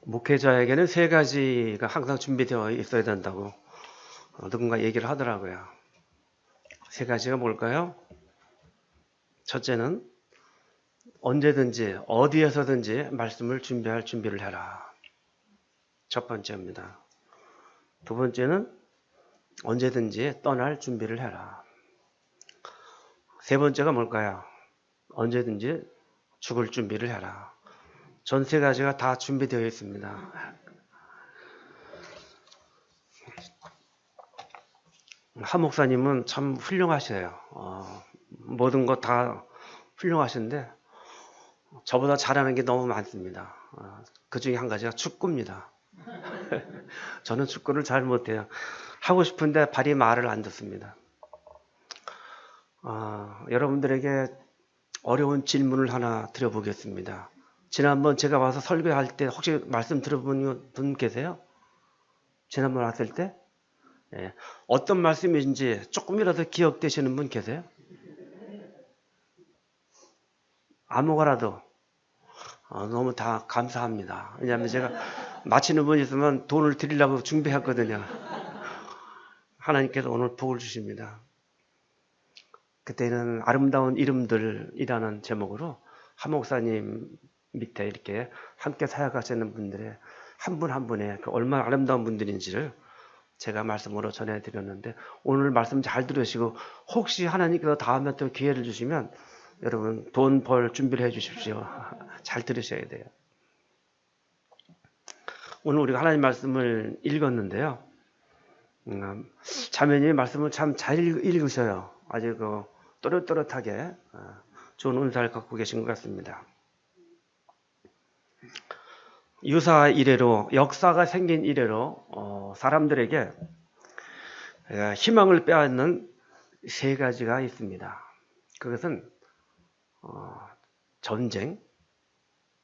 목회자에게는 세 가지가 항상 준비되어 있어야 된다고 누군가 얘기를 하더라고요. 세 가지가 뭘까요? 첫째는 언제든지 어디에서든지 말씀을 준비할 준비를 해라. 첫 번째입니다. 두 번째는 언제든지 떠날 준비를 해라. 세 번째가 뭘까요? 언제든지 죽을 준비를 해라. 전 세 가지가 다 준비되어 있습니다. 한 목사님은 참 훌륭하셔요. 모든 거 다 훌륭하신데 저보다 잘하는 게 너무 많습니다. 그 중에 한 가지가 축구입니다. 저는 축구를 잘 못해요. 하고 싶은데 발이 말을 안 듣습니다. 여러분들에게 어려운 질문을 하나 드려보겠습니다. 지난번 제가 와서 설교할 때 혹시 말씀 들어본 분 계세요? 지난번 왔을 때? 예. 어떤 말씀인지 조금이라도 기억되시는 분 계세요? 아무거나도 너무 다 감사합니다. 왜냐하면 제가 마치는 분 있으면 돈을 드리려고 준비했거든요. 하나님께서 오늘 복을 주십니다. 그때는 아름다운 이름들이라는 제목으로 한 목사님 밑에 이렇게 함께 사역하시는 분들의 한 분 한 분의 얼마나 아름다운 분들인지를 제가 말씀으로 전해드렸는데 오늘 말씀 잘 들으시고 혹시 하나님께서 다음에 또 기회를 주시면 여러분 돈 벌 준비를 해 주십시오. 잘 들으셔야 돼요. 오늘 우리가 하나님 말씀을 읽었는데요. 자매님이 말씀을 참 잘 읽으셔요. 아주 또렷또렷하게 좋은 은사를 갖고 계신 것 같습니다. 유사 이래로 역사가 생긴 이래로 사람들에게 희망을 빼앗는 세 가지가 있습니다. 그것은 전쟁,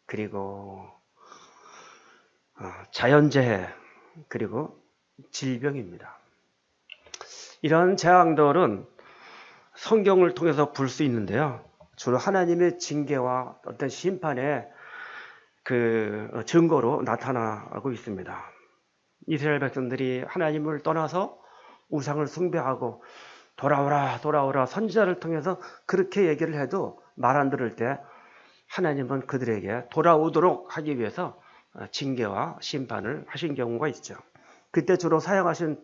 그리고 자연재해, 그리고 질병입니다. 이런 재앙들은 성경을 통해서 볼 수 있는데요. 주로 하나님의 징계와 어떤 심판의 그 증거로 나타나고 있습니다. 이스라엘 백성들이 하나님을 떠나서 우상을 숭배하고 돌아오라 선지자를 통해서 그렇게 얘기를 해도 말 안 들을 때 하나님은 그들에게 돌아오도록 하기 위해서 징계와 심판을 하신 경우가 있죠. 그때 주로 사용하신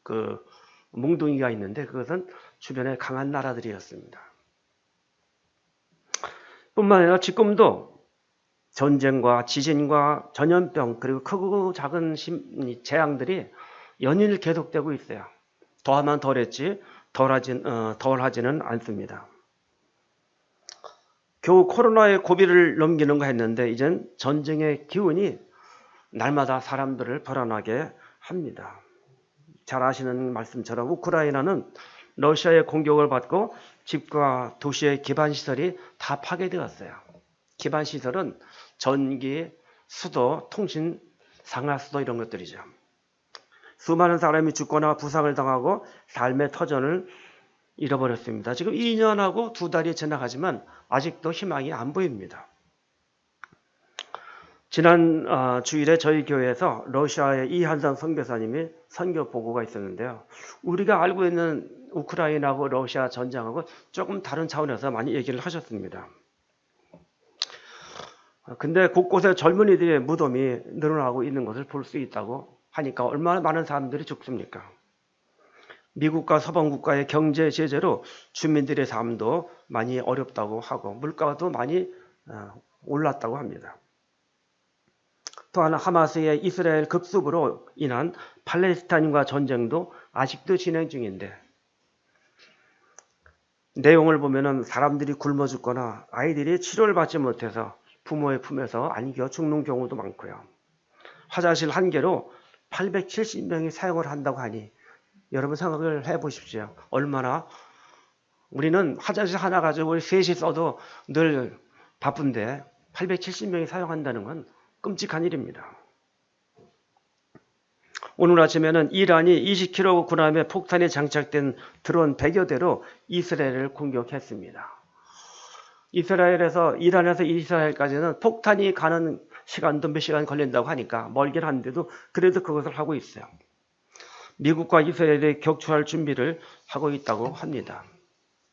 그 몽둥이가 있는데 그것은 주변에 강한 나라들이었습니다. 뿐만 아니라 지금도 전쟁과 지진과 전염병 그리고 크고 작은 재앙들이 연일 계속되고 있어요. 더하면 덜했지 덜하지는 않습니다. 겨우 코로나의 고비를 넘기는가 했는데 이젠 전쟁의 기운이 날마다 사람들을 불안하게 합니다. 잘 아시는 말씀처럼 우크라이나는 러시아의 공격을 받고 집과 도시의 기반시설이 다 파괴되었어요. 기반시설은 전기, 수도, 통신, 상하수도 이런 것들이죠. 수많은 사람이 죽거나 부상을 당하고 삶의 터전을 잃어버렸습니다. 지금 2년하고 2달이 지나가지만 아직도 희망이 안 보입니다. 지난 주일에 저희 교회에서 러시아의 이한선 선교사님이 선교 보고가 있었는데요. 우리가 알고 있는 우크라이나하고 러시아 전쟁하고 조금 다른 차원에서 많이 얘기를 하셨습니다. 근데 곳곳에 젊은이들의 무덤이 늘어나고 있는 것을 볼 수 있다고 하니까 얼마나 많은 사람들이 죽습니까? 미국과 서방 국가의 경제 제재로 주민들의 삶도 많이 어렵다고 하고 물가도 많이 올랐다고 합니다. 또 하나 하마스의 이스라엘 급습으로 인한 팔레스타인과 전쟁도 아직도 진행 중인데 내용을 보면은 사람들이 굶어 죽거나 아이들이 치료를 받지 못해서 부모의 품에서 안겨 죽는 경우도 많고요. 화장실 한 개로 870명이 사용을 한다고 하니 여러분 생각을 해보십시오. 얼마나 우리는 화장실 하나 가지고 우리 셋이 써도 늘 바쁜데 870명이 사용한다는 건 끔찍한 일입니다. 오늘 아침에는 이란이 20kg 군함에 폭탄이 장착된 드론 100여 대로 이스라엘을 공격했습니다. 이란에서 이스라엘까지는 폭탄이 가는 시간도 몇 시간 걸린다고 하니까 멀긴 한데도 그래도 그것을 하고 있어요. 미국과 이스라엘이 격추할 준비를 하고 있다고 합니다.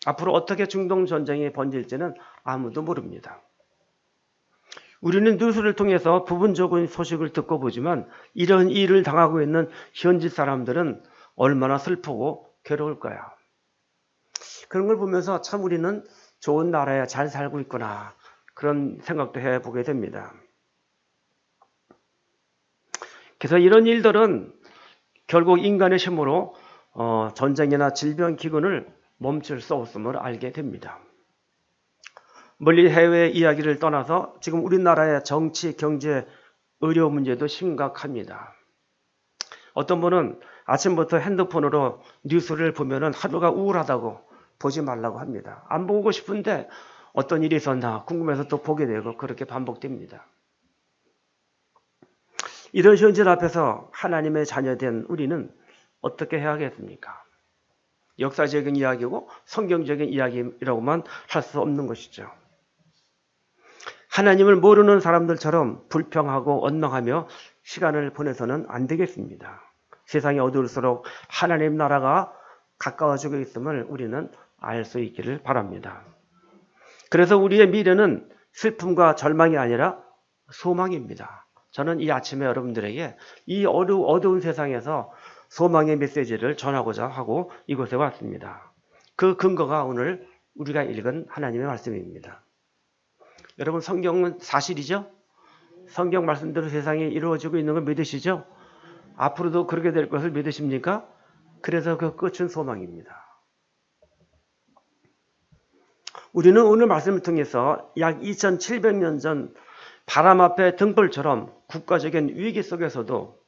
앞으로 어떻게 중동 전쟁이 번질지는 아무도 모릅니다. 우리는 뉴스를 통해서 부분적인 소식을 듣고 보지만 이런 일을 당하고 있는 현지 사람들은 얼마나 슬프고 괴로울 거야. 그런 걸 보면서 참 우리는 좋은 나라에 잘 살고 있구나, 그런 생각도 해보게 됩니다. 그래서 이런 일들은 결국 인간의 힘으로 전쟁이나 질병 기근을 멈출 수 없음을 알게 됩니다. 멀리 해외 이야기를 떠나서 지금 우리나라의 정치, 경제, 의료 문제도 심각합니다. 어떤 분은 아침부터 핸드폰으로 뉴스를 보면 하루가 우울하다고 보지 말라고 합니다. 안 보고 싶은데 어떤 일이 있었나 궁금해서 또 보게 되고 그렇게 반복됩니다. 이런 현실 앞에서 하나님의 자녀된 우리는 어떻게 해야겠습니까? 역사적인 이야기고 성경적인 이야기라고만 할 수 없는 것이죠. 하나님을 모르는 사람들처럼 불평하고 원망하며 시간을 보내서는 안 되겠습니다. 세상이 어두울수록 하나님 나라가 가까워지고 있음을 우리는 알 수 있기를 바랍니다. 그래서 우리의 미래는 슬픔과 절망이 아니라 소망입니다. 저는 이 아침에 여러분들에게 이 어두운 세상에서 소망의 메시지를 전하고자 하고 이곳에 왔습니다. 그 근거가 오늘 우리가 읽은 하나님의 말씀입니다. 여러분, 성경은 사실이죠? 성경 말씀대로 세상이 이루어지고 있는 걸 믿으시죠? 앞으로도 그렇게 될 것을 믿으십니까? 그래서 그 끝은 소망입니다. 우리는 오늘 말씀을 통해서 약 2700년 전 바람 앞에 등불처럼 국가적인 위기 속에서도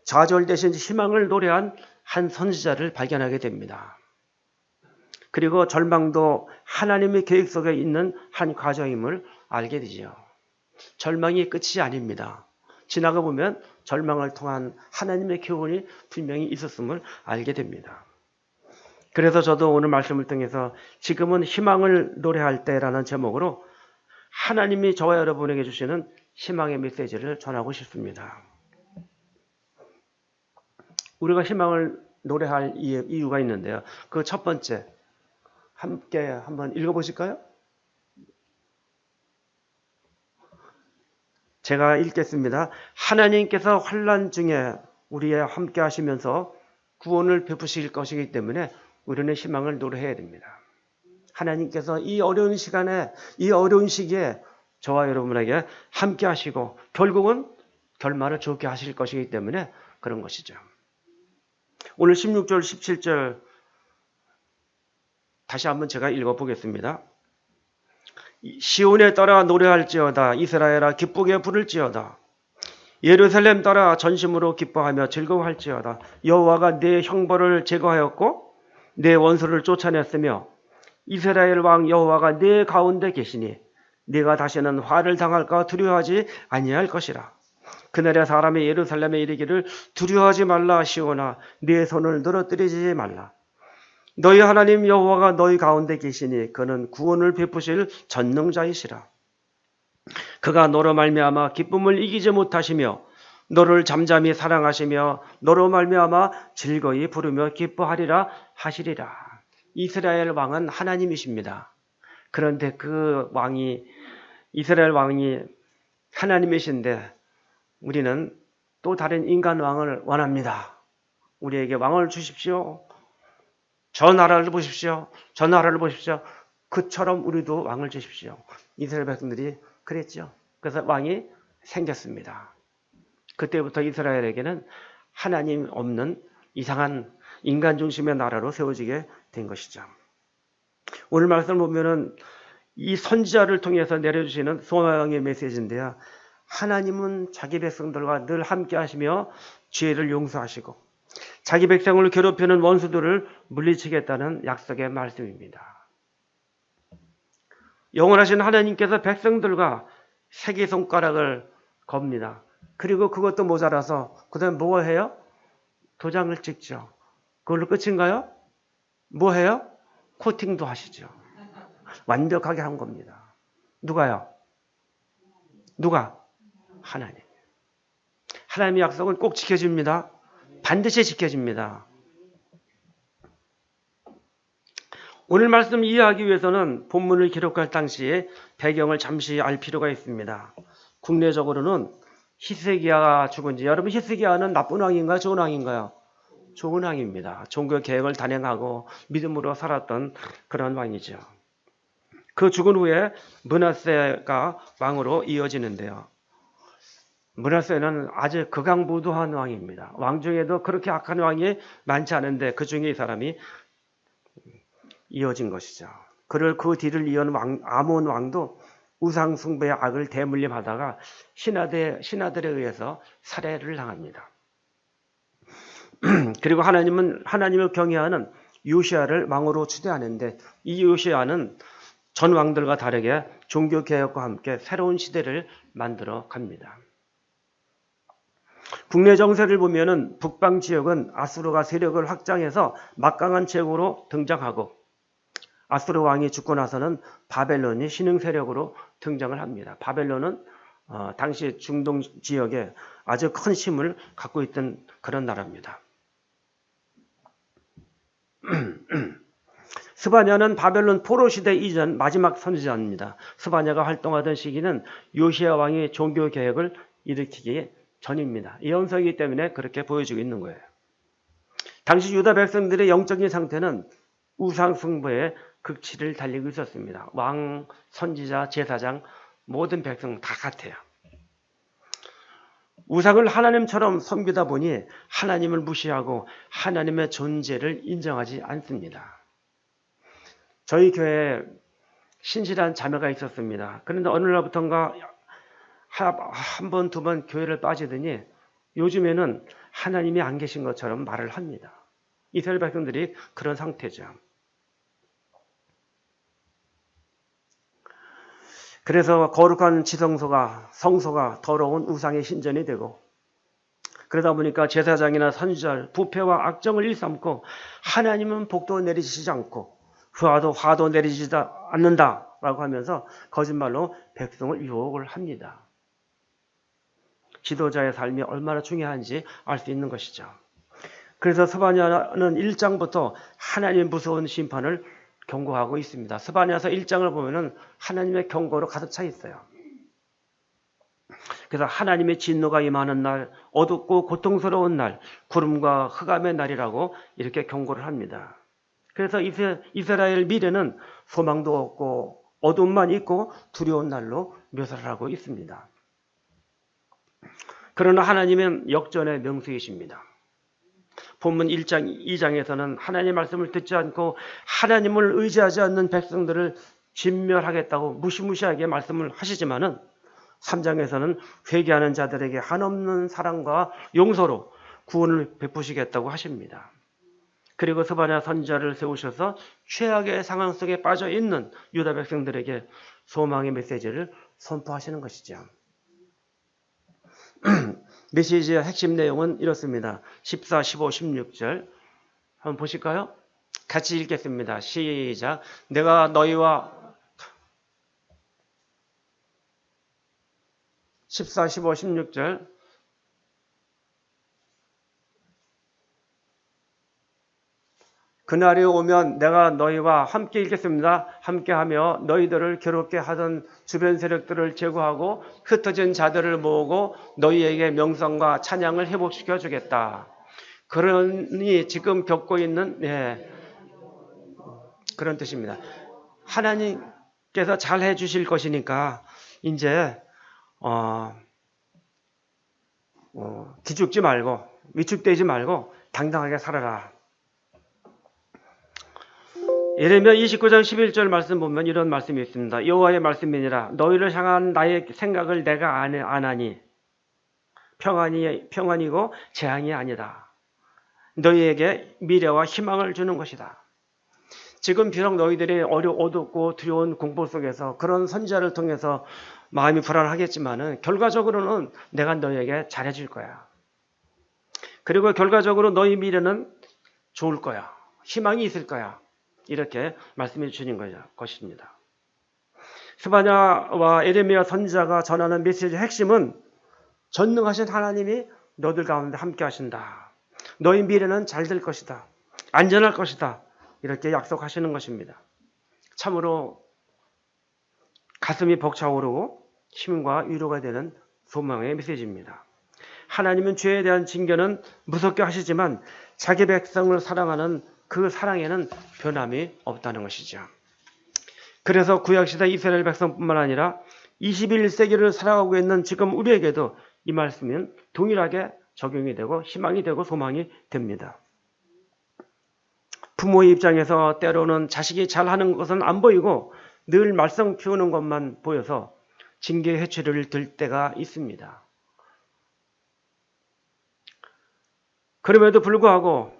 좌절되신 희망을 노래한 한 선지자를 발견하게 됩니다. 그리고 절망도 하나님의 계획 속에 있는 한 과정임을 알게 되죠. 절망이 끝이 아닙니다. 지나가 보면 절망을 통한 하나님의 교훈이 분명히 있었음을 알게 됩니다. 그래서 저도 오늘 말씀을 통해서 지금은 희망을 노래할 때라는 제목으로 하나님이 저와 여러분에게 주시는 희망의 메시지를 전하고 싶습니다. 우리가 희망을 노래할 이유가 있는데요. 그 첫 번째, 함께 한번 읽어보실까요? 제가 읽겠습니다. 하나님께서 환난 중에 우리와 함께 하시면서 구원을 베푸실 것이기 때문에 우리는 희망을 노래해야 됩니다. 하나님께서 이 어려운 시간에, 이 어려운 시기에 저와 여러분에게 함께 하시고 결국은 결말을 좋게 하실 것이기 때문에 그런 것이죠. 오늘 16절, 17절 다시 한번 제가 읽어보겠습니다. 시온에 따라 노래할지어다. 이스라엘아 기쁘게 부를지어다. 예루살렘 따라 전심으로 기뻐하며 즐거워할지어다. 여호와가 내 형벌을 제거하였고 내 원수를 쫓아냈으며 이스라엘 왕 여호와가 내 가운데 계시니 네가 다시는 화를 당할까 두려워하지 아니할 것이라. 그날에 사람이 예루살렘에 이르기를 두려워하지 말라. 시온아 네 손을 늘어뜨리지 말라. 너희 하나님 여호와가 너희 가운데 계시니 그는 구원을 베푸실 전능자이시라. 그가 너로 말미암아 기쁨을 이기지 못하시며 너를 잠잠히 사랑하시며 너로 말미암아 즐거이 부르며 기뻐하리라 하시리라. 이스라엘 왕은 하나님이십니다. 그런데 그 왕이, 이스라엘 왕이 하나님이신데 우리는 또 다른 인간 왕을 원합니다. 우리에게 왕을 주십시오. 저 나라를 보십시오. 저 나라를 보십시오. 그처럼 우리도 왕을 주십시오. 이스라엘 백성들이 그랬죠. 그래서 왕이 생겼습니다. 그때부터 이스라엘에게는 하나님 없는 이상한 인간 중심의 나라로 세워지게 된 것이죠. 오늘 말씀을 보면은 이 선지자를 통해서 내려주시는 소망의 메시지인데요. 하나님은 자기 백성들과 늘 함께 하시며 죄를 용서하시고 자기 백성을 괴롭히는 원수들을 물리치겠다는 약속의 말씀입니다. 영원하신 하나님께서 백성들과 새끼손가락을 겁니다. 그리고 그것도 모자라서 그 다음에 뭐 해요? 도장을 찍죠. 그걸로 끝인가요? 뭐 해요? 코팅도 하시죠. 완벽하게 한 겁니다. 누가요? 누가? 하나님. 하나님의 약속은 꼭 지켜집니다. 반드시 지켜집니다. 오늘 말씀 이해하기 위해서는 본문을 기록할 당시에 배경을 잠시 알 필요가 있습니다. 국내적으로는 히스기야가 죽은 지, 여러분 히스기야는 나쁜 왕인가요? 좋은 왕인가요? 좋은 왕입니다. 종교 개혁을 단행하고 믿음으로 살았던 그런 왕이죠. 그 죽은 후에 므낫세가 왕으로 이어지는데요. 므낫세는 아주 극악무도한 왕입니다. 왕 중에도 그렇게 악한 왕이 많지 않은데 그 중에 이 사람이 이어진 것이죠. 그 뒤를 이은 아몬 왕도 우상 숭배의 악을 대물림하다가 신하들에 의해서 살해를 당합니다. 그리고 하나님을 경외하는 요시야를 왕으로 추대하는데 이 요시야는 전 왕들과 다르게 종교 개혁과 함께 새로운 시대를 만들어 갑니다. 국내 정세를 보면은 북방 지역은 아수르가 세력을 확장해서 막강한 제국으로 등장하고 아수르 왕이 죽고 나서는 바벨론이 신흥 세력으로 등장을 합니다. 바벨론은 당시 중동 지역에 아주 큰 힘을 갖고 있던 그런 나라입니다. 스바냐는 바벨론 포로 시대 이전 마지막 선지자입니다. 스바냐가 활동하던 시기는 요시야 왕이 종교 개혁을 일으키기 전입니다. 예언서이기 때문에 그렇게 보여지고 있는 거예요. 당시 유다 백성들의 영적인 상태는 우상 숭배의 극치를 달리고 있었습니다. 왕, 선지자, 제사장 모든 백성 다 같아요. 우상을 하나님처럼 섬기다 보니 하나님을 무시하고 하나님의 존재를 인정하지 않습니다. 저희 교회에 신실한 자매가 있었습니다. 그런데 어느 날부터인가 한 번, 두 번 교회를 빠지더니 요즘에는 하나님이 안 계신 것처럼 말을 합니다. 이스라엘 백성들이 그런 상태죠. 그래서 거룩한 지성소가, 성소가 더러운 우상의 신전이 되고 그러다 보니까 제사장이나 선지자, 부패와 악정을 일삼고 하나님은 복도 내리시지 않고 화도 내리시지 않는다라고 하면서 거짓말로 백성을 유혹을 합니다. 지도자의 삶이 얼마나 중요한지 알 수 있는 것이죠. 그래서 스바냐는 1장부터 하나님의 무서운 심판을 경고하고 있습니다. 스바냐서 1장을 보면은 하나님의 경고로 가득 차 있어요. 그래서 하나님의 진노가 임하는 날, 어둡고 고통스러운 날, 구름과 흑암의 날이라고 이렇게 경고를 합니다. 그래서 이스라엘 미래는 소망도 없고 어둠만 있고 두려운 날로 묘사를 하고 있습니다. 그러나 하나님은 역전의 명수이십니다. 본문 1장, 2장에서는 하나님의 말씀을 듣지 않고 하나님을 의지하지 않는 백성들을 진멸하겠다고 무시무시하게 말씀을 하시지만은 3장에서는 회개하는 자들에게 한없는 사랑과 용서로 구원을 베푸시겠다고 하십니다. 그리고 스바냐 선지자를 세우셔서 최악의 상황 속에 빠져 있는 유다 백성들에게 소망의 메시지를 선포하시는 것이죠. 메시지의 핵심 내용은 이렇습니다. 14, 15, 16절 한번 보실까요? 같이 읽겠습니다. 시작. 내가 너희와 14, 15, 16절 그날이 오면 내가 너희와 함께 읽겠습니다. 함께하며 너희들을 괴롭게 하던 주변 세력들을 제거하고 흩어진 자들을 모으고 너희에게 명성과 찬양을 회복시켜 주겠다. 그러니 지금 겪고 있는 그런 뜻입니다. 하나님께서 잘 해주실 것이니까 이제 기죽지 말고 위축되지 말고 당당하게 살아라. 예레미야 29장 11절 말씀 보면 이런 말씀이 있습니다. 여호와의 말씀이니라 너희를 향한 나의 생각을 내가 아나니 평안이고 재앙이 아니다. 너희에게 미래와 희망을 주는 것이다. 지금 비록 너희들이 어둡고 두려운 공포 속에서 그런 선지자를 통해서 마음이 불안하겠지만은 결과적으로는 내가 너희에게 잘해줄 거야. 그리고 결과적으로 너희 미래는 좋을 거야. 희망이 있을 거야. 이렇게 말씀해 주시는 것입니다. 스바냐와 에레미야 선지자가 전하는 메시지의 핵심은 전능하신 하나님이 너들 가운데 함께 하신다. 너희 미래는 잘 될 것이다. 안전할 것이다. 이렇게 약속하시는 것입니다. 참으로 가슴이 벅차오르고 힘과 위로가 되는 소망의 메시지입니다. 하나님은 죄에 대한 징계는 무섭게 하시지만 자기 백성을 사랑하는 그 사랑에는 변함이 없다는 것이죠. 그래서 구약시대 이스라엘 백성뿐만 아니라 21세기를 살아가고 있는 지금 우리에게도 이 말씀은 동일하게 적용이 되고 희망이 되고 소망이 됩니다. 부모의 입장에서 때로는 자식이 잘하는 것은 안 보이고 늘 말썽 피우는 것만 보여서 징계 회초리를 들 때가 있습니다. 그럼에도 불구하고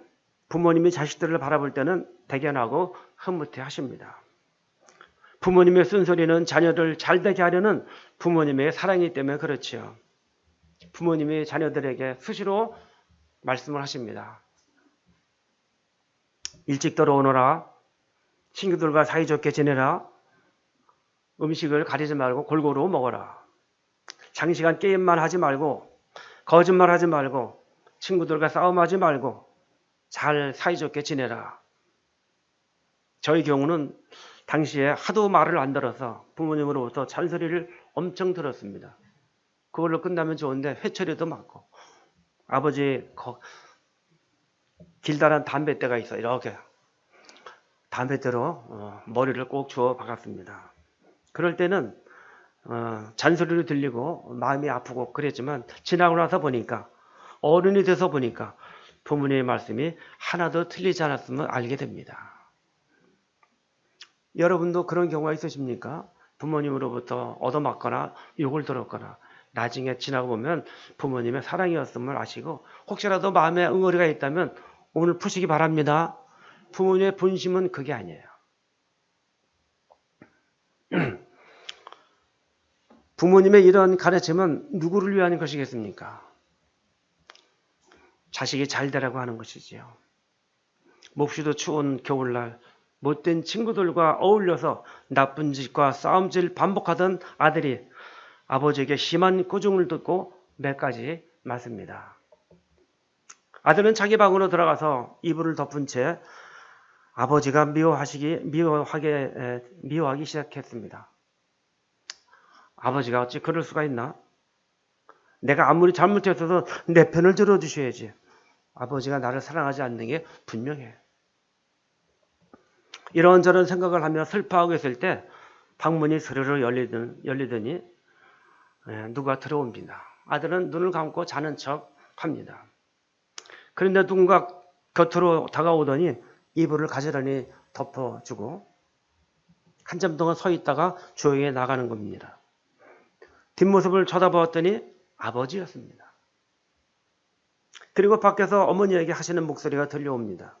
부모님이 자식들을 바라볼 때는 대견하고 흐뭇해 하십니다. 부모님의 쓴소리는 자녀를 잘되게 하려는 부모님의 사랑이기 때문에 그렇지요. 부모님이 자녀들에게 수시로 말씀을 하십니다. 일찍 들어오너라. 친구들과 사이좋게 지내라. 음식을 가리지 말고 골고루 먹어라. 장시간 게임만 하지 말고 거짓말하지 말고 친구들과 싸움하지 말고 잘 사이좋게 지내라. 저희 경우는 당시에 하도 말을 안 들어서 부모님으로부터 잔소리를 엄청 들었습니다. 그걸로 끝나면 좋은데 회초리도 맞고 아버지 길다란 담뱃대가 있어 이렇게 담뱃대로 머리를 꼭 주워 박았습니다. 그럴 때는 잔소리를 들리고 마음이 아프고 그랬지만 지나고 나서 보니까 어른이 돼서 보니까 부모님의 말씀이 하나도 틀리지 않았음을 알게 됩니다. 여러분도 그런 경우가 있으십니까? 부모님으로부터 얻어맞거나 욕을 들었거나 나중에 지나고 보면 부모님의 사랑이었음을 아시고 혹시라도 마음에 응어리가 있다면 오늘 푸시기 바랍니다. 부모님의 본심은 그게 아니에요. 부모님의 이런 가르침은 누구를 위한 것이겠습니까? 자식이 잘 되라고 하는 것이지요. 몹시도 추운 겨울날 못된 친구들과 어울려서 나쁜 짓과 싸움질 반복하던 아들이 아버지에게 심한 꾸중을 듣고 몇 가지 맞습니다. 아들은 자기 방으로 들어가서 이불을 덮은 채 아버지가 미워하기 시작했습니다. 아버지가 어찌 그럴 수가 있나? 내가 아무리 잘못했어도 내 편을 들어주셔야지. 아버지가 나를 사랑하지 않는 게 분명해. 이런저런 생각을 하며 슬퍼하고 있을 때 방문이 스르르 열리더니 누가 들어옵니다. 아들은 눈을 감고 자는 척 합니다. 그런데 누군가 곁으로 다가오더니 이불을 가지런히 덮어주고 한참 동안 서 있다가 조용히 나가는 겁니다. 뒷모습을 쳐다보았더니 아버지였습니다. 그리고 밖에서 어머니에게 하시는 목소리가 들려옵니다.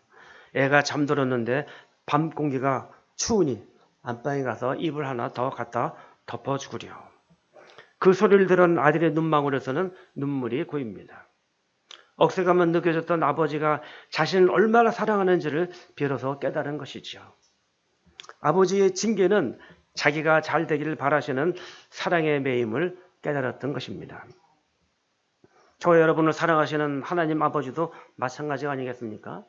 애가 잠들었는데 밤 공기가 추우니 안방에 가서 이불 하나 더 갖다 덮어주구려. 그 소리를 들은 아들의 눈망울에서는 눈물이 고입니다. 억세가만 느껴졌던 아버지가 자신을 얼마나 사랑하는지를 비로소 깨달은 것이죠. 아버지의 징계는 자기가 잘 되기를 바라시는 사랑의 매임을 깨달았던 것입니다. 저와 여러분을 사랑하시는 하나님 아버지도 마찬가지가 아니겠습니까?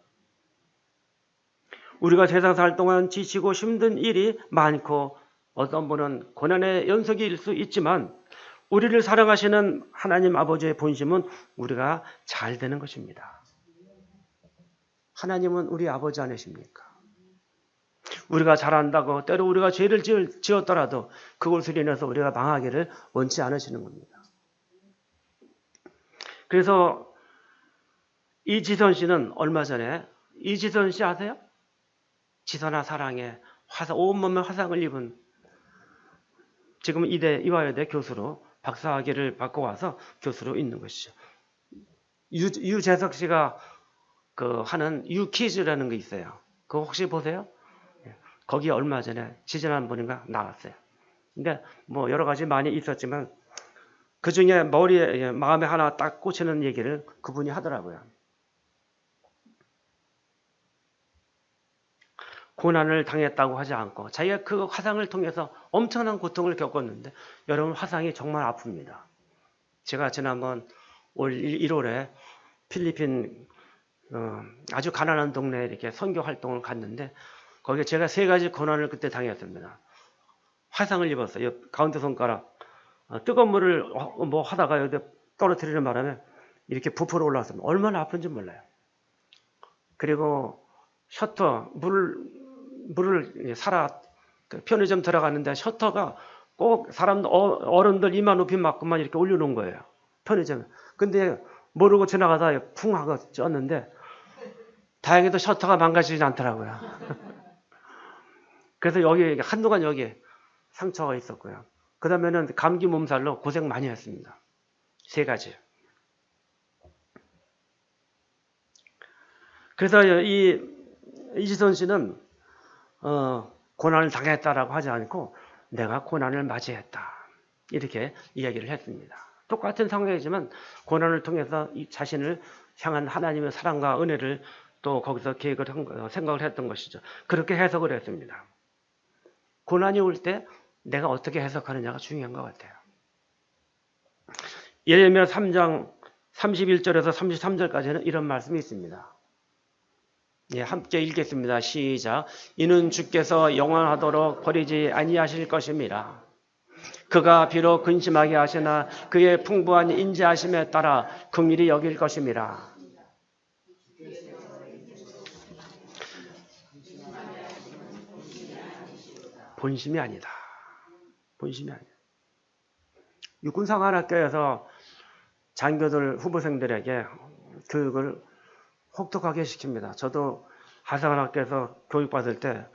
우리가 세상 살 동안 지치고 힘든 일이 많고 어떤 분은 고난의 연속일 수 있지만 우리를 사랑하시는 하나님 아버지의 본심은 우리가 잘 되는 것입니다. 하나님은 우리 아버지 아니십니까? 우리가 잘한다고 때로 우리가 죄를 지었더라도 그것을 인해서 우리가 망하기를 원치 않으시는 겁니다. 그래서 이지선 씨는 얼마 전에 이지선 씨 아세요? 지선아 사랑해 온몸에 화상을 입은 지금 이화여대 교수로 박사학위를 받고 와서 교수로 있는 것이죠. 유재석 씨가 하는 유퀴즈라는 게 있어요. 그거 혹시 보세요? 거기 얼마 전에 지지난번인가 나왔어요. 근데 뭐 여러 가지 많이 있었지만 그 중에 마음에 하나 딱 꽂히는 얘기를 그분이 하더라고요. 고난을 당했다고 하지 않고 자기가 그 화상을 통해서 엄청난 고통을 겪었는데 여러분 화상이 정말 아픕니다. 제가 지난번 올 1월에 필리핀 아주 가난한 동네에 이렇게 선교 활동을 갔는데 거기에 제가 3가지 고난을 그때 당했습니다. 화상을 입었어요. 가운데 손가락 뜨거운 물을 뭐 하다가 여기 떨어뜨리는 바람에 이렇게 부풀어 올라왔습니다. 얼마나 아픈지 몰라요. 그리고 셔터 물을 사라 편의점 들어가는데 셔터가 꼭 사람 어른들 이마 높이 만큼만 이렇게 올려놓은 거예요. 편의점에. 근데 모르고 지나가다 쿵 하고 쪘는데 다행히도 셔터가 망가지지 않더라고요. 그래서 여기 한동안 여기 상처가 있었고요. 그 다음에는 감기 몸살로 고생 많이 했습니다. 3가지. 그래서 이지선 씨는 고난을 당했다라고 하지 않고 내가 고난을 맞이했다. 이렇게 이야기를 했습니다. 똑같은 상황이지만 고난을 통해서 이 자신을 향한 하나님의 사랑과 은혜를 또 거기서 생각을 했던 것이죠. 그렇게 해석을 했습니다. 고난이 올 때 내가 어떻게 해석하느냐가 중요한 것 같아요. 예레미야 3장 31절에서 33절까지는 이런 말씀이 있습니다. 예, 함께 읽겠습니다. 시작. 이는 주께서 영원하도록 버리지 아니하실 것입니다. 그가 비록 근심하게 하시나 그의 풍부한 인자하심에 따라 긍휼히 여길 것입니다. 본심이 아니다. 본심이 아니다. 육군상관학교에서 장교들 후보생들에게 교육을 혹독하게 시킵니다. 저도 하상관학교에서 교육받을 때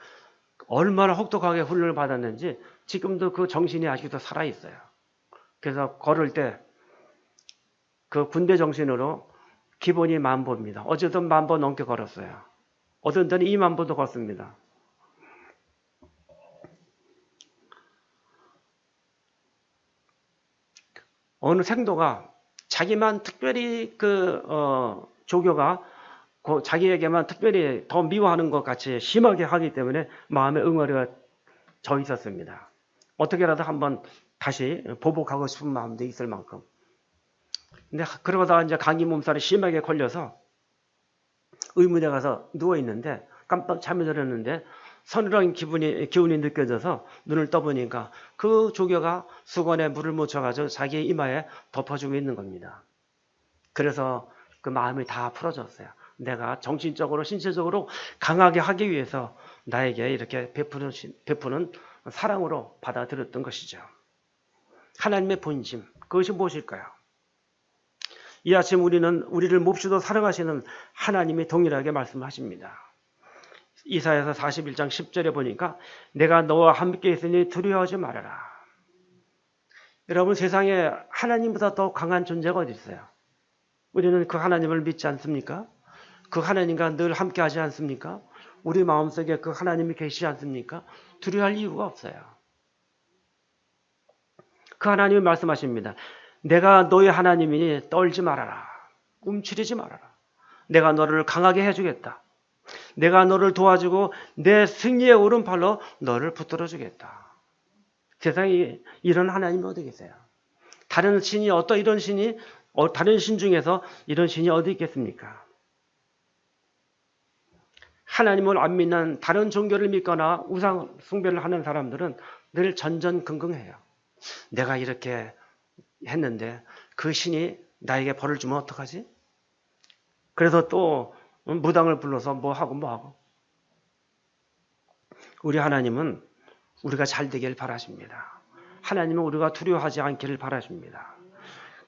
얼마나 혹독하게 훈련을 받았는지 지금도 그 정신이 아직도 살아있어요. 그래서 걸을 때 그 군대 정신으로 기본이 10,000보입니다. 어제도 10,000보 넘게 걸었어요. 어떤 때는 20,000보도 걷습니다. 어느 생도가 자기만 특별히 조교가 자기에게만 특별히 더 미워하는 것 같이 심하게 하기 때문에 마음에 응어리가 져 있었습니다. 어떻게라도 한번 다시 보복하고 싶은 마음도 있을 만큼. 근데 그러다가 이제 감기 몸살이 심하게 걸려서 의문에 가서 누워 있는데 깜빡 잠이 들었는데 서늘한 기운이 느껴져서 눈을 떠보니까 그 조교가 수건에 물을 묻혀가지고 자기의 이마에 덮어주고 있는 겁니다. 그래서 그 마음이 다 풀어졌어요. 내가 정신적으로 신체적으로 강하게 하기 위해서 나에게 이렇게 베푸는 사랑으로 받아들였던 것이죠. 하나님의 본심, 그것이 무엇일까요? 이 아침 우리를 몹시도 사랑하시는 하나님이 동일하게 말씀하십니다. 이사야서 41장 10절에 보니까 내가 너와 함께 있으니 두려워하지 말아라. 여러분, 세상에 하나님보다 더 강한 존재가 어디 있어요? 우리는 그 하나님을 믿지 않습니까? 그 하나님과 늘 함께 하지 않습니까? 우리 마음속에 그 하나님이 계시지 않습니까? 두려워할 이유가 없어요. 그 하나님이 말씀하십니다. 내가 너의 하나님이니 떨지 말아라. 움츠리지 말아라. 내가 너를 강하게 해주겠다. 내가 너를 도와주고 내 승리의 오른팔로 너를 붙들어 주겠다. 세상에 이런 하나님이 어디 계세요? 다른 신이 다른 신 중에서 이런 신이 어디 있겠습니까? 하나님을 안 믿는 다른 종교를 믿거나 우상 숭배를 하는 사람들은 늘 전전긍긍해요. 내가 이렇게 했는데 그 신이 나에게 벌을 주면 어떡하지? 그래서 또 무당을 불러서 뭐 하고. 우리 하나님은 우리가 잘 되길 바라십니다. 하나님은 우리가 두려워하지 않기를 바라십니다.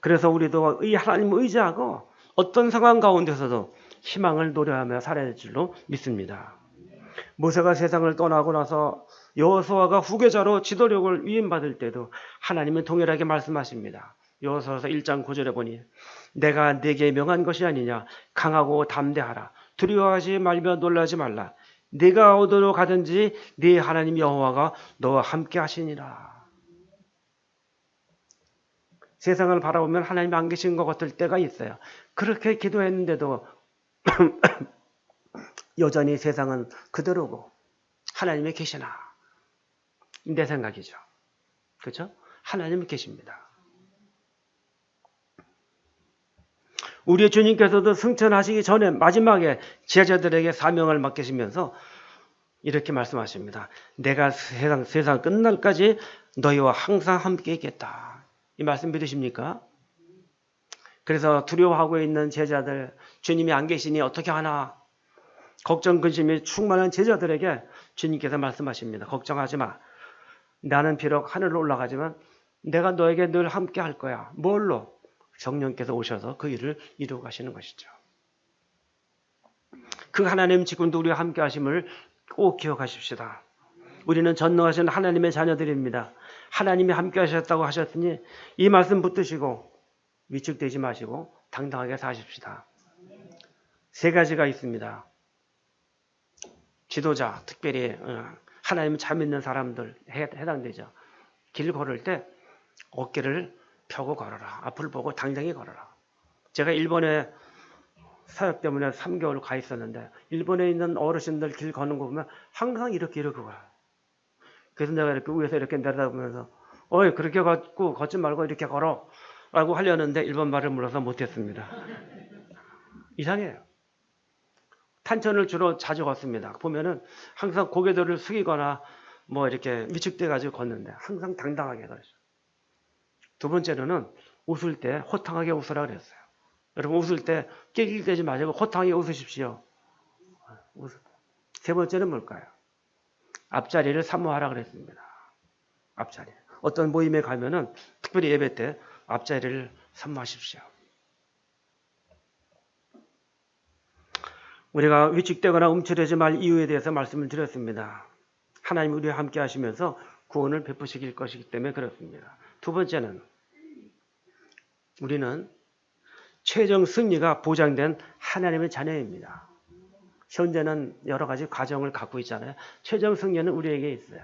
그래서 우리도 이 하나님을 의지하고 어떤 상황 가운데서도 희망을 노래하며 살아야 할 줄로 믿습니다. 모세가 세상을 떠나고 나서 여호수아가 후계자로 지도력을 위임받을 때도 하나님은 동일하게 말씀하십니다. 여호수아서 1장 9절에 보니 내가 네게 명한 것이 아니냐. 강하고 담대하라. 두려워하지 말며 놀라지 말라. 네가 어디로 가든지 네 하나님 여호와가 너와 함께 하시니라. 세상을 바라보면 하나님이 안 계신 것 같을 때가 있어요. 그렇게 기도했는데도 여전히 세상은 그대로고 하나님이 계시나? 내 생각이죠. 그렇죠? 하나님이 계십니다. 우리 주님께서도 승천하시기 전에 마지막에 제자들에게 사명을 맡기시면서 이렇게 말씀하십니다. 내가 세상 끝날까지 너희와 항상 함께 있겠다. 이 말씀 믿으십니까? 그래서 두려워하고 있는 제자들, 주님이 안 계시니 어떻게 하나? 걱정, 근심이 충만한 제자들에게 주님께서 말씀하십니다. 걱정하지 마. 나는 비록 하늘로 올라가지만 내가 너에게 늘 함께 할 거야. 뭘로? 성령께서 오셔서 그 일을 이루어 가시는 것이죠. 그 하나님 지금도 우리와 함께 하심을 꼭 기억하십시다. 우리는 전능하신 하나님의 자녀들입니다. 하나님이 함께 하셨다고 하셨으니 이 말씀 붙드시고 위축되지 마시고 당당하게 사십시다. 세 가지가 있습니다. 지도자, 특별히 하나님을 잘 믿는 사람들 해당되죠. 길 걸을 때 어깨를 펴고 걸어라. 앞을 보고 당당히 걸어라. 제가 일본에 사역 때문에 3개월 가 있었는데 일본에 있는 어르신들 길 걷는 거 보면 항상 이렇게 걸어요. 그래서 내가 이렇게 위에서 이렇게 내려다보면서 어이 그렇게 걷지 말고 이렇게 걸어 라고 하려는데 일본 말을 몰라서 못했습니다. 이상해요. 탄천을 주로 자주 걷습니다. 보면은 항상 고개들을 숙이거나 뭐 이렇게 위축돼 가지고 걷는데 항상 당당하게 걸죠. 두 번째로는 웃을 때 호탕하게 웃으라 그랬어요. 여러분 웃을 때 낄낄대지 마시고 호탕하게 웃으십시오. 세 번째는 뭘까요? 앞자리를 사모하라 그랬습니다. 앞자리. 어떤 모임에 가면은 특별히 예배 때 앞자리를 사모하십시오. 우리가 위축되거나 움츠러지 말 이유에 대해서 말씀을 드렸습니다. 하나님 우리와 함께 하시면서 구원을 베푸시길 것이기 때문에 그렇습니다. 두 번째는 우리는 최종 승리가 보장된 하나님의 자녀입니다. 현재는 여러 가지 과정을 갖고 있잖아요. 최종 승리는 우리에게 있어요.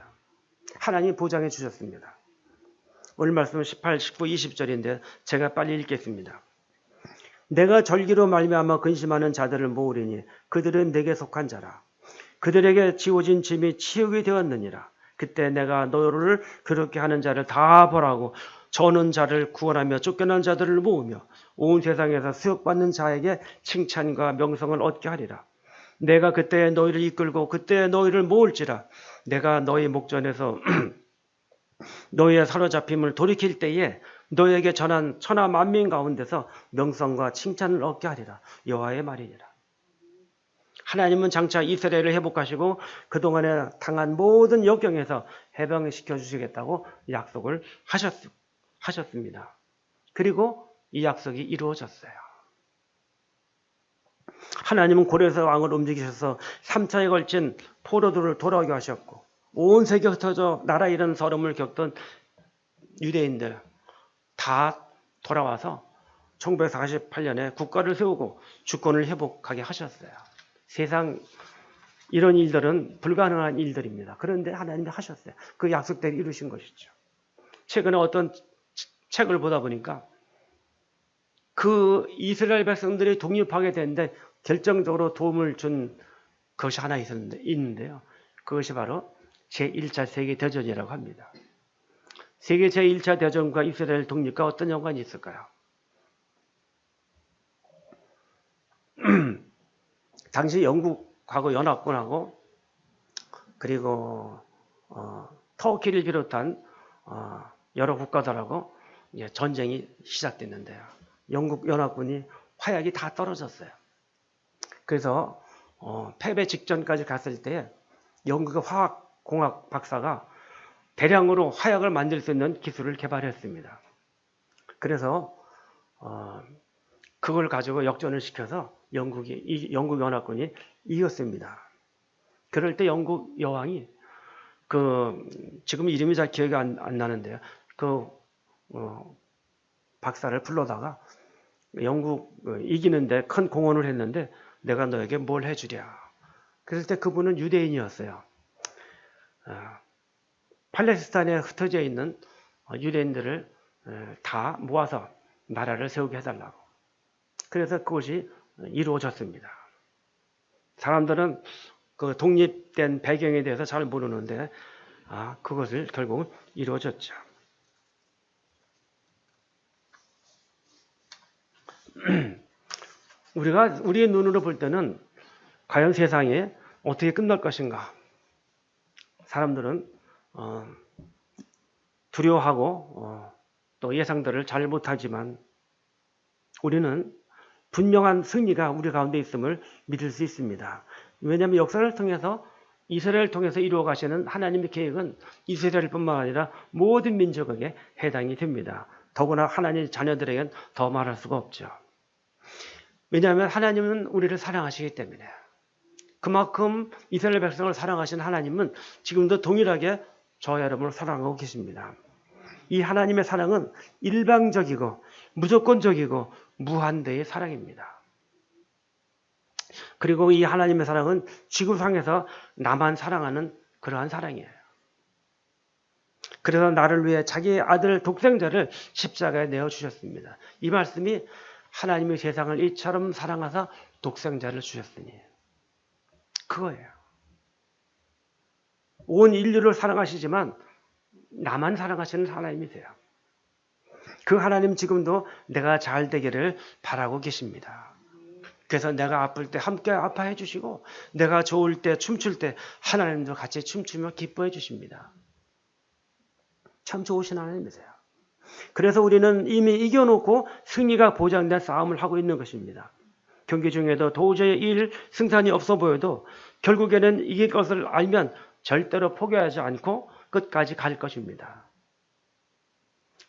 하나님이 보장해 주셨습니다. 오늘 말씀은 18, 19, 20절인데 제가 빨리 읽겠습니다. 내가 절기로 말미암아 근심하는 자들을 모으리니 그들은 내게 속한 자라. 그들에게 지워진 짐이 치우게 되었느니라. 그때 내가 너를 그렇게 하는 자를 다 벌하고 저는 자를 구원하며 쫓겨난 자들을 모으며 온 세상에서 수욕받는 자에게 칭찬과 명성을 얻게 하리라. 내가 그때 너희를 이끌고 그때 너희를 모을지라. 내가 너희 목전에서 너희의 사로잡힘을 돌이킬 때에 너희에게 전한 천하 만민 가운데서 명성과 칭찬을 얻게 하리라. 여호와의 말이니라. 하나님은 장차 이스라엘을 회복하시고 그동안에 당한 모든 역경에서 해방시켜 주시겠다고 약속을 하셨습니다. 그리고 이 약속이 이루어졌어요. 하나님은 고레스 왕을 움직이셔서 3차에 걸친 포로들을 돌아오게 하셨고 온 세계에 흩어져 나라 잃은 서름을 겪던 유대인들 다 돌아와서 1948년에 국가를 세우고 주권을 회복하게 하셨어요. 세상 이런 일들은 불가능한 일들입니다. 그런데 하나님이 하셨어요. 그 약속대로 이루신 것이죠. 최근에 어떤 책을 보다 보니까 그 이스라엘 백성들이 독립하게 되는데 결정적으로 도움을 준 것이 하나 있는데요. 그것이 바로 제1차 세계대전이라고 합니다. 세계 제1차 대전과 이스라엘 독립과 어떤 연관이 있을까요? 당시 영국하고 연합군하고 그리고 터키를 비롯한 여러 국가들하고 이제 전쟁이 시작됐는데요. 영국 연합군이 화약이 다 떨어졌어요. 그래서 패배 직전까지 갔을 때 영국의 화학공학 박사가 대량으로 화약을 만들 수 있는 기술을 개발했습니다. 그래서 그걸 가지고 역전을 시켜서 영국 연합군이 이겼습니다. 그럴 때 영국 여왕이 지금 이름이 잘 기억이 안 나는데요. 박사를 불러다가 영국 이기는데 큰 공헌을 했는데 내가 너에게 뭘 해주랴. 그럴 때 그분은 유대인이었어요. 팔레스타인에 흩어져 있는 유대인들을 다 모아서 나라를 세우게 해달라고. 그래서 그것이 이루어졌습니다. 사람들은 그 독립된 배경에 대해서 잘 모르는데 그것을 결국 이루어졌죠. 우리의 눈으로 볼 때는 과연 세상이 어떻게 끝날 것인가? 사람들은 두려워하고 또 예상들을 잘 못하지만 우리는 분명한 승리가 우리 가운데 있음을 믿을 수 있습니다. 왜냐하면 역사를 통해서 이스라엘을 통해서 이루어 가시는 하나님의 계획은 이스라엘뿐만 아니라 모든 민족에게 해당이 됩니다. 더구나 하나님의 자녀들에겐 더 말할 수가 없죠. 왜냐하면 하나님은 우리를 사랑하시기 때문에. 그만큼 이스라엘 백성을 사랑하신 하나님은 지금도 동일하게 저와 여러분을 사랑하고 계십니다. 이 하나님의 사랑은 일방적이고 무조건적이고 무한대의 사랑입니다. 그리고 이 하나님의 사랑은 지구상에서 나만 사랑하는 그러한 사랑이에요. 그래서 나를 위해 자기의 아들 독생자를 십자가에 내어주셨습니다. 이 말씀이 하나님이 세상을 이처럼 사랑하사 독생자를 주셨으니 그거예요. 온 인류를 사랑하시지만 나만 사랑하시는 하나님이세요. 그 하나님 지금도 내가 잘 되기를 바라고 계십니다. 그래서 내가 아플 때 함께 아파해 주시고 내가 좋을 때 춤출 때 하나님도 같이 춤추며 기뻐해 주십니다. 참 좋으신 하나님이세요. 그래서 우리는 이미 이겨놓고 승리가 보장된 싸움을 하고 있는 것입니다. 경기 중에도 도저히 이길 승산이 없어 보여도 결국에는 이길 것을 알면 절대로 포기하지 않고 끝까지 갈 것입니다.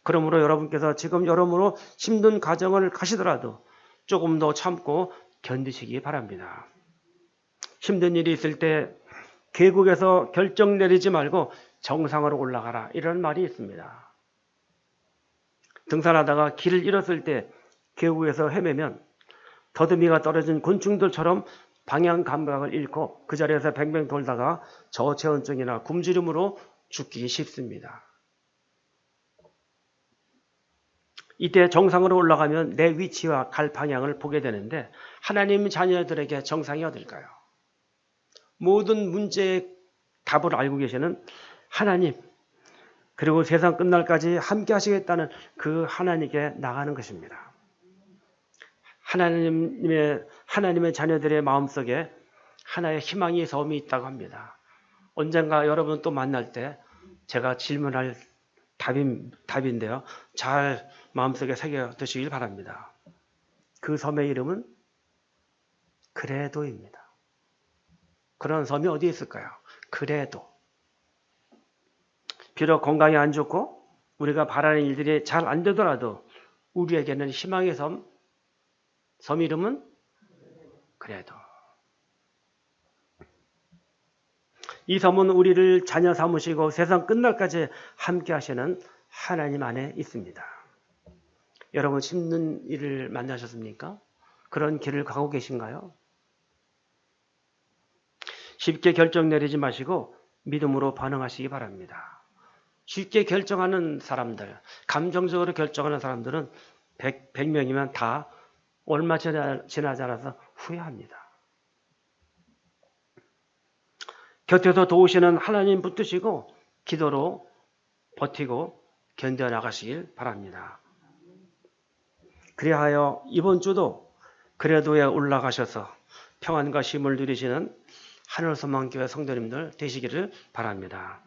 그러므로 여러분께서 지금 여러모로 힘든 과정을 가시더라도 조금 더 참고 견디시기 바랍니다. 힘든 일이 있을 때 계곡에서 결정 내리지 말고 정상으로 올라가라 이런 말이 있습니다. 등산하다가 길을 잃었을 때 계곡에서 헤매면 더듬이가 떨어진 곤충들처럼 방향 감각을 잃고 그 자리에서 뱅뱅 돌다가 저체온증이나 굶주림으로 죽기 쉽습니다. 이때 정상으로 올라가면 내 위치와 갈 방향을 보게 되는데 하나님 자녀들에게 정상이 어딜까요? 모든 문제의 답을 알고 계시는 하나님, 그리고 세상 끝날까지 함께 하시겠다는 그 하나님께 나가는 것입니다. 하나님의 자녀들의 마음속에 하나의 희망의 섬이 있다고 합니다. 언젠가 여러분 또 만날 때 제가 질문할 답인데요. 잘 마음속에 새겨두시길 바랍니다. 그 섬의 이름은 그래도입니다. 그런 섬이 어디에 있을까요? 그래도. 비록 건강이 안 좋고 우리가 바라는 일들이 잘 안 되더라도 우리에게는 희망의 섬 이름은 그래도. 이 섬은 우리를 자녀 삼으시고 세상 끝날까지 함께 하시는 하나님 안에 있습니다. 여러분 힘든 일을 만나셨습니까? 그런 길을 가고 계신가요? 쉽게 결정 내리지 마시고 믿음으로 반응하시기 바랍니다. 쉽게 결정하는 사람들, 감정적으로 결정하는 사람들은 100명이면 다 얼마 지나지 않아서 후회합니다. 곁에서 도우시는 하나님 붙드시고 기도로 버티고 견뎌나가시길 바랍니다. 그리하여 이번 주도 그래도에 올라가셔서 평안과 쉼을 누리시는 하늘소망교회 성도님들 되시기를 바랍니다.